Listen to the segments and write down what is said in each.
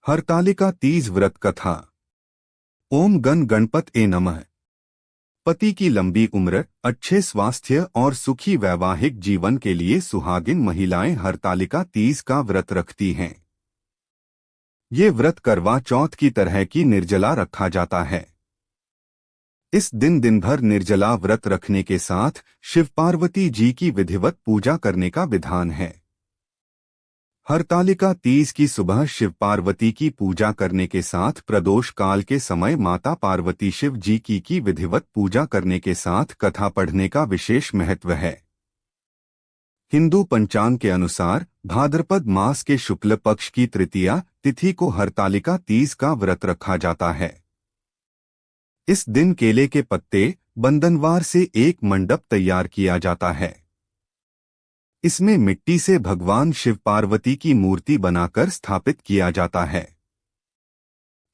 हरतालिका तीज व्रत कथा। ओम गण गणपत ए नमः। पति की लंबी उम्र, अच्छे स्वास्थ्य और सुखी वैवाहिक जीवन के लिए सुहागिन महिलाएं हरतालिका तीज का व्रत रखती हैं। ये व्रत करवा चौथ की तरह की निर्जला रखा जाता है। इस दिन दिन भर निर्जला व्रत रखने के साथ शिव पार्वती जी की विधिवत पूजा करने का विधान है। हरतालिका तीज की सुबह शिव पार्वती की पूजा करने के साथ प्रदोष काल के समय माता पार्वती शिव जी की विधिवत पूजा करने के साथ कथा पढ़ने का विशेष महत्व है। हिंदू पंचांग के अनुसार भाद्रपद मास के शुक्ल पक्ष की तृतीया तिथि को हरतालिका तीज का व्रत रखा जाता है। इस दिन केले के पत्ते बंधनवार से एक मंडप तैयार किया जाता है। इसमें मिट्टी से भगवान शिव पार्वती की मूर्ति बनाकर स्थापित किया जाता है।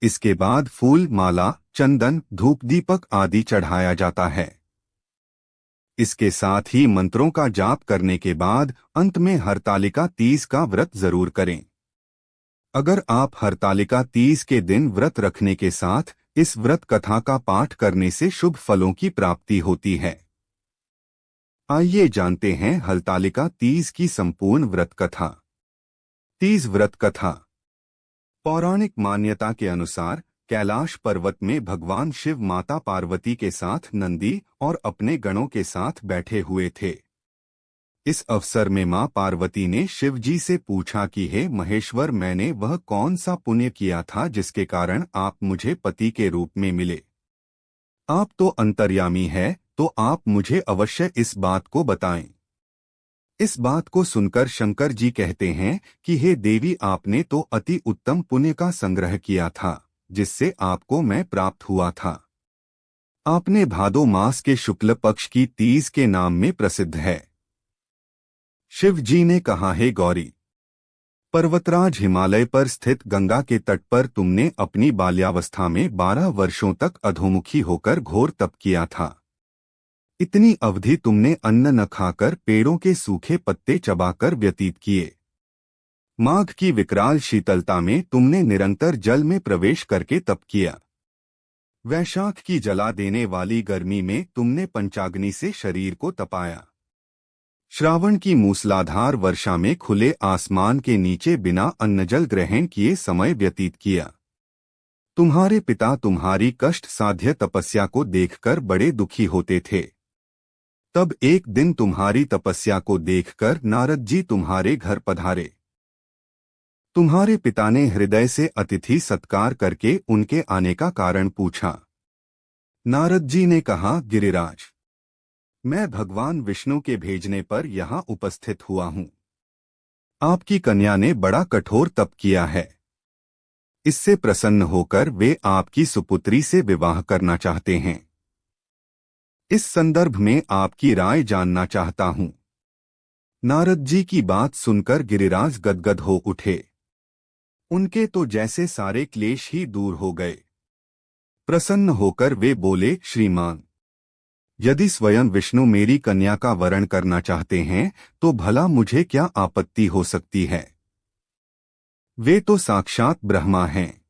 इसके बाद फूल, माला, चंदन, धूप, दीपक आदि चढ़ाया जाता है। इसके साथ ही मंत्रों का जाप करने के बाद अंत में हरतालिका तीज का व्रत जरूर करें। अगर आप हरतालिका तीज के दिन व्रत रखने के साथ इस व्रत कथा का पाठ करने से शुभ फलों की प्राप्ति होती है। आइए जानते हैं हरतालिका तीज की संपूर्ण व्रत कथा। तीज व्रत कथा। पौराणिक मान्यता के अनुसार कैलाश पर्वत में भगवान शिव माता पार्वती के साथ नंदी और अपने गणों के साथ बैठे हुए थे। इस अवसर में मां पार्वती ने शिव जी से पूछा कि हे महेश्वर, मैंने वह कौन सा पुण्य किया था जिसके कारण आप मुझे पति के रूप में मिले? आप तो अंतर्यामी है, तो आप मुझे अवश्य इस बात को बताएं। इस बात को सुनकर शंकर जी कहते हैं कि हे देवी, आपने तो अति उत्तम पुण्य का संग्रह किया था जिससे आपको मैं प्राप्त हुआ था। आपने भादो मास के शुक्ल पक्ष की तीज के नाम में प्रसिद्ध है। शिव जी ने कहा, हे गौरी, पर्वतराज हिमालय पर स्थित गंगा के तट पर तुमने अपनी बाल्यावस्था में 12 वर्षों तक अधोमुखी होकर घोर तप किया था। इतनी अवधि तुमने अन्न न खाकर पेड़ों के सूखे पत्ते चबाकर व्यतीत किए। माघ की विकराल शीतलता में तुमने निरंतर जल में प्रवेश करके तप किया। वैशाख की जला देने वाली गर्मी में तुमने पंचाग्नि से शरीर को तपाया। श्रावण की मूसलाधार वर्षा में खुले आसमान के नीचे बिना अन्नजल ग्रहण किए समय व्यतीत किया। तुम्हारे पिता तुम्हारी कष्ट साध्य तपस्या को देखकर बड़े दुखी होते थे। तब एक दिन तुम्हारी तपस्या को देखकर नारद जी तुम्हारे घर पधारे। तुम्हारे पिता ने हृदय से अतिथि सत्कार करके उनके आने का कारण पूछा। नारद जी ने कहा, गिरिराज, मैं भगवान विष्णु के भेजने पर यहाँ उपस्थित हुआ हूँ। आपकी कन्या ने बड़ा कठोर तप किया है। इससे प्रसन्न होकर वे आपकी सुपुत्री से विवाह करना चाहते हैं। इस संदर्भ में आपकी राय जानना चाहता हूँ। नारद जी की बात सुनकर गिरिराज गदगद हो उठे। उनके तो जैसे सारे क्लेश ही दूर हो गए। प्रसन्न होकर वे बोले, श्रीमान, यदि स्वयं विष्णु मेरी कन्या का वरण करना चाहते हैं तो भला मुझे क्या आपत्ति हो सकती है? वे तो साक्षात ब्रह्मा हैं।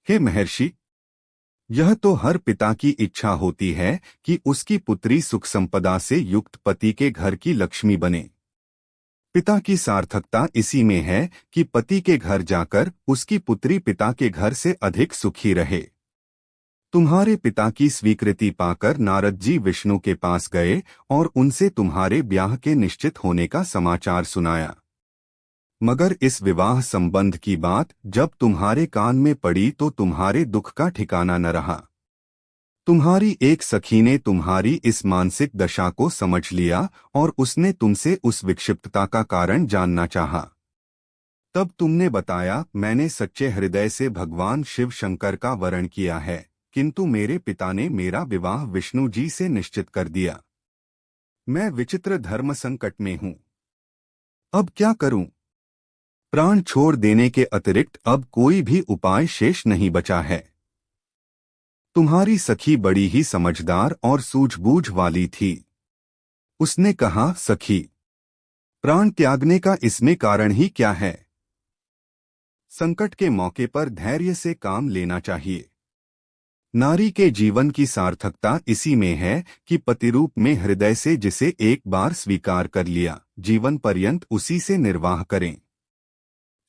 हे महर्षि, यह तो हर पिता की इच्छा होती है कि उसकी पुत्री सुख संपदा से युक्त पति के घर की लक्ष्मी बने। पिता की सार्थकता इसी में है कि पति के घर जाकर उसकी पुत्री पिता के घर से अधिक सुखी रहे। तुम्हारे पिता की स्वीकृति पाकर नारद जी विष्णु के पास गए और उनसे तुम्हारे ब्याह के निश्चित होने का समाचार सुनाया। मगर इस विवाह संबंध की बात जब तुम्हारे कान में पड़ी तो तुम्हारे दुख का ठिकाना न रहा। तुम्हारी एक सखी ने तुम्हारी इस मानसिक दशा को समझ लिया और उसने तुमसे उस विक्षिप्तता का कारण जानना चाहा। तब तुमने बताया, मैंने सच्चे हृदय से भगवान शिव शंकर का वरण किया है, किंतु मेरे पिता ने मेरा विवाह विष्णु जी से निश्चित कर दिया। मैं विचित्र धर्म संकट में हूँ। अब क्या करूं? प्राण छोड़ देने के अतिरिक्त अब कोई भी उपाय शेष नहीं बचा है। तुम्हारी सखी बड़ी ही समझदार और सूझबूझ वाली थी। उसने कहा, सखी, प्राण त्यागने का इसमें कारण ही क्या है? संकट के मौके पर धैर्य से काम लेना चाहिए। नारी के जीवन की सार्थकता इसी में है कि पतिरूप में हृदय से जिसे एक बार स्वीकार कर लिया, जीवन पर्यंत उसी से निर्वाह करें।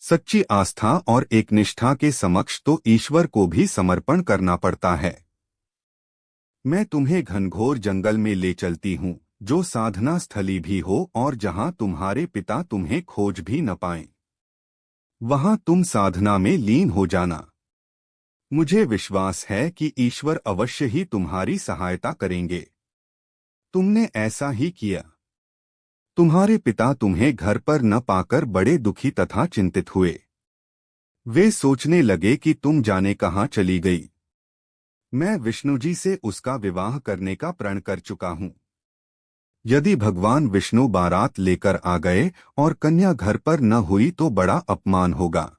सच्ची आस्था और एक निष्ठा के समक्ष तो ईश्वर को भी समर्पण करना पड़ता है। मैं तुम्हें घनघोर जंगल में ले चलती हूँ, जो साधना स्थली भी हो और जहाँ तुम्हारे पिता तुम्हें खोज भी न पाएं। वहाँ तुम साधना में लीन हो जाना। मुझे विश्वास है कि ईश्वर अवश्य ही तुम्हारी सहायता करेंगे। तुमने ऐसा ही किया। तुम्हारे पिता तुम्हें घर पर न पाकर बड़े दुखी तथा चिंतित हुए। वे सोचने लगे कि तुम जाने कहाँ चली गई। मैं विष्णुजी से उसका विवाह करने का प्रण कर चुका हूँ। यदि भगवान विष्णु बारात लेकर आ गए और कन्या घर पर न हुई तो बड़ा अपमान होगा।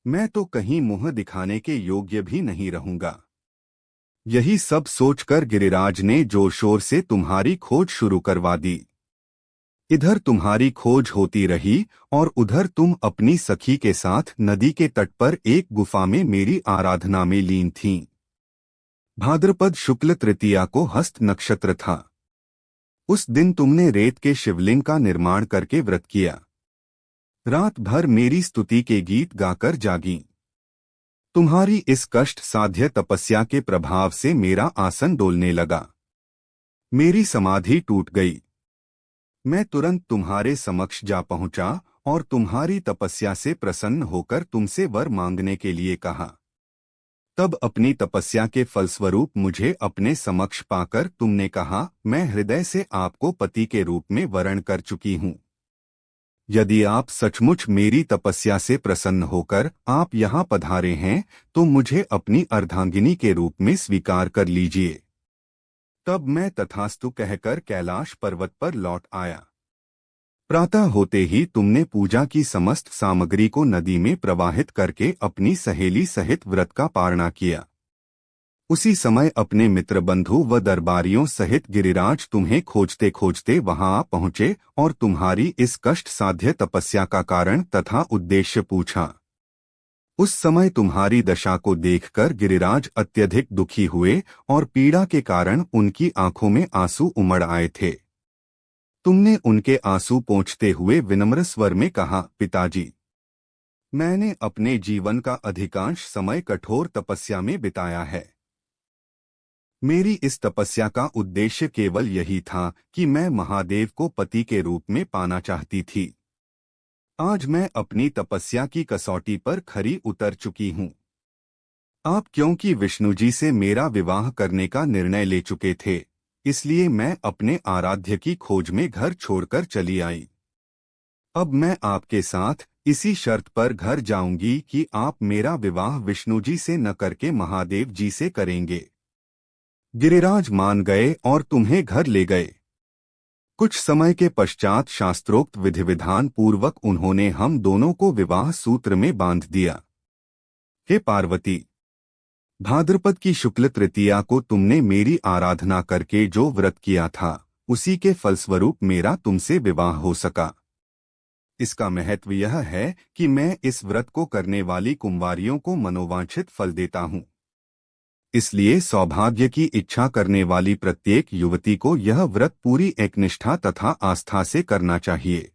मैं तो कहीं मुंह दिखाने के योग्य भी नहीं रहूंगा। यही सब सोचकर गिरिराज ने जोर शोर से तुम्हारी खोज शुरू करवा दी। इधर तुम्हारी खोज होती रही और उधर तुम अपनी सखी के साथ नदी के तट पर एक गुफा में मेरी आराधना में लीन थीं। भाद्रपद शुक्ल तृतीया को हस्त नक्षत्र था। उस दिन तुमने रेत के शिवलिंग का निर्माण करके व्रत किया। रात भर मेरी स्तुति के गीत गाकर जागी। तुम्हारी इस कष्ट साध्य तपस्या के प्रभाव से मेरा आसन डोलने लगा। मेरी समाधि टूट गई। मैं तुरंत तुम्हारे समक्ष जा पहुंचा और तुम्हारी तपस्या से प्रसन्न होकर तुमसे वर मांगने के लिए कहा। तब अपनी तपस्या के फलस्वरूप मुझे अपने समक्ष पाकर तुमने कहा, मैं हृदय से आपको पति के रूप में वरण कर चुकी हूँ। यदि आप सचमुच मेरी तपस्या से प्रसन्न होकर आप यहाँ पधारे हैं तो मुझे अपनी अर्धांगिनी के रूप में स्वीकार कर लीजिए। तब मैं तथास्तु कहकर कैलाश पर्वत पर लौट आया। प्रातः होते ही तुमने पूजा की समस्त सामग्री को नदी में प्रवाहित करके अपनी सहेली सहित व्रत का पारणा किया। उसी समय अपने मित्र बंधु व दरबारियों सहित गिरिराज तुम्हें खोजते खोजते वहां आ पहुंचे और तुम्हारी इस कष्ट साध्य तपस्या का कारण तथा उद्देश्य पूछा। उस समय तुम्हारी दशा को देखकर गिरिराज अत्यधिक दुखी हुए और पीड़ा के कारण उनकी आंखों में आंसू उमड़ आए थे। तुमने उनके आंसू पोंछते हुए विनम्र स्वर में कहा, पिताजी, मैंने अपने जीवन का अधिकांश समय कठोर तपस्या में बिताया है। मेरी इस तपस्या का उद्देश्य केवल यही था कि मैं महादेव को पति के रूप में पाना चाहती थी। आज मैं अपनी तपस्या की कसौटी पर खरी उतर चुकी हूँ। आप क्योंकि विष्णुजी से मेरा विवाह करने का निर्णय ले चुके थे, इसलिए मैं अपने आराध्य की खोज में घर छोड़कर चली आई। अब मैं आपके साथ इसी शर्त पर घर जाऊंगी कि आप मेरा विवाह विष्णुजी से न करके महादेव जी से करेंगे। गिरिराज मान गए और तुम्हें घर ले गए। कुछ समय के पश्चात शास्त्रोक्त विधि विधान पूर्वक उन्होंने हम दोनों को विवाह सूत्र में बांध दिया। हे पार्वती, भाद्रपद की शुक्ल तृतीया को तुमने मेरी आराधना करके जो व्रत किया था, उसी के फलस्वरूप मेरा तुमसे विवाह हो सका। इसका महत्व यह है कि मैं इस व्रत को करने वाली कुंवारियों को मनोवांछित फल देता हूँ। इसलिए सौभाग्य की इच्छा करने वाली प्रत्येक युवती को यह व्रत पूरी एकनिष्ठा तथा आस्था से करना चाहिए।